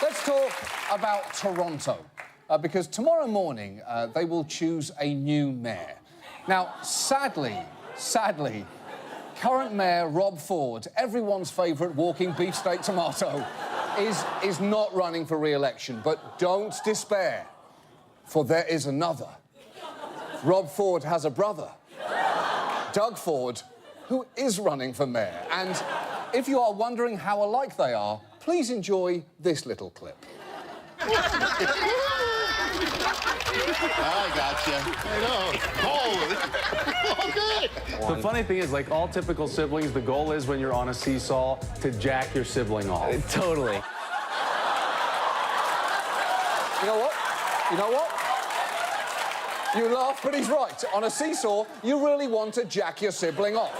Let's talk about Toronto, because tomorrow morning they will choose a new mayor. Now, sadly, current mayor Rob Ford, everyone's favourite walking beefsteak tomato, is not running for re-election. But don't despair, for there is another. Rob Ford has a brother, Doug Ford, who is running for mayor. And if you are wondering how alike they are, please enjoy this little clip. I gotcha. I know. Okay. The funny thing is, like all typical siblings, the goal is when you're on a seesaw to jack your sibling off. Totally. You know what? You know what? You laugh, but he's right. On a seesaw, you really want to jack your sibling off.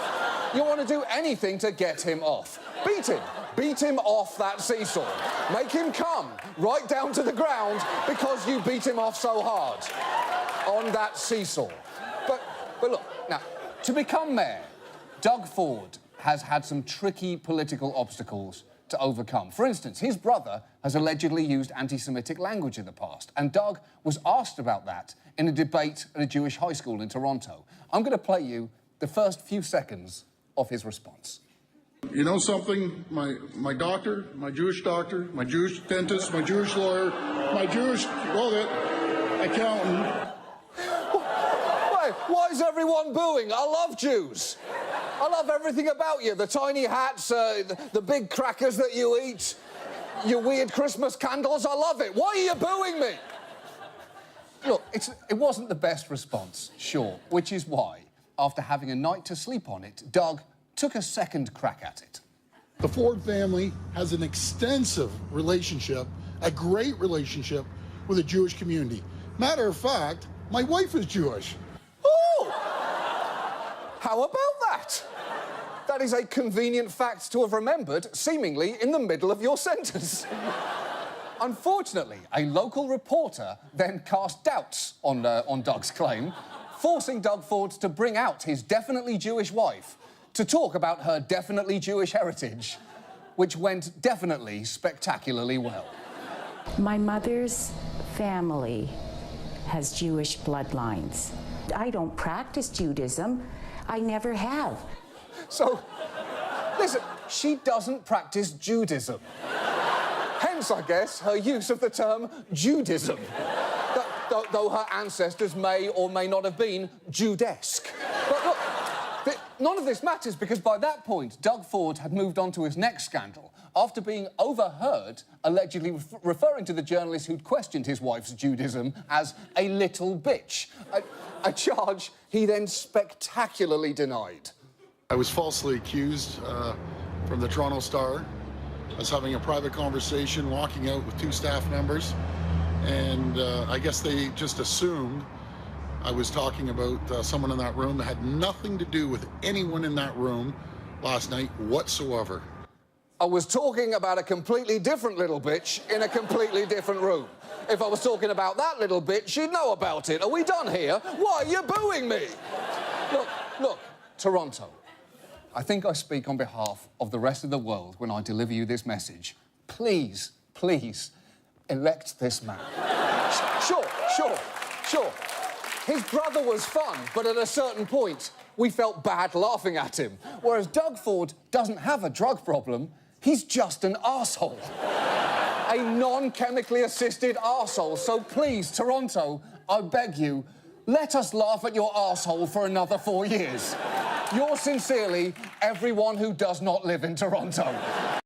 You want to do anything to get him off. Beat him. Beat him off that seesaw. Make him come right down to the ground because you beat him off so hard on that seesaw. But look, now, to become mayor, Doug Ford has had some tricky political obstacles to overcome. For instance, his brother has allegedly used anti-Semitic language in the past, and Doug was asked about that in a debate at a Jewish high school in Toronto. I'm going to play you the first few seconds of his response. You know something? My doctor, my Jewish dentist, my Jewish lawyer, my Jewish accountant. Why is everyone booing? I love Jews. I love everything about you. The tiny hats, the big crackers that you eat, your weird Christmas candles. I love it. Why are you booing me? Look, it wasn't the best response, sure, which is why, after having a night to sleep on it, Doug took a second crack at it. The Ford family has an extensive relationship, a great relationship with the Jewish community. Matter of fact, my wife is Jewish. Oh! How about that? That is a convenient fact to have remembered, seemingly in the middle of your sentence. Unfortunately, a local reporter then cast doubts on Doug's claim, forcing Doug Ford to bring out his definitely Jewish wife to talk about her definitely Jewish heritage, which went definitely spectacularly well. My mother's family has Jewish bloodlines. I don't practice Judaism. I never have. So, listen, she doesn't practice Judaism. Hence, I guess, her use of the term Judism. Though her ancestors may or may not have been Judesque. But look, none of this matters because by that point, Doug Ford had moved on to his next scandal after being overheard allegedly referring to the journalist who'd questioned his wife's Judaism as a little bitch, a charge he then spectacularly denied. I was falsely accused from the Toronto Star. I was having a private conversation, walking out with two staff members, and I guess they just assumed I was talking about someone in that room that had nothing to do with anyone in that room last night whatsoever. I was talking about a completely different little bitch in a completely different room. If I was talking about that little bitch, she'd know about it. Are we done here? Why are you booing me? Look, Toronto. I think I speak on behalf of the rest of the world when I deliver you this message. Please, please, elect this man. Sure. His brother was fun, but at a certain point, we felt bad laughing at him. Whereas Doug Ford doesn't have a drug problem, he's just an arsehole. A non-chemically assisted arsehole. So please, Toronto, I beg you, let us laugh at your arsehole for another 4 years. Yours sincerely, everyone who does not live in Toronto.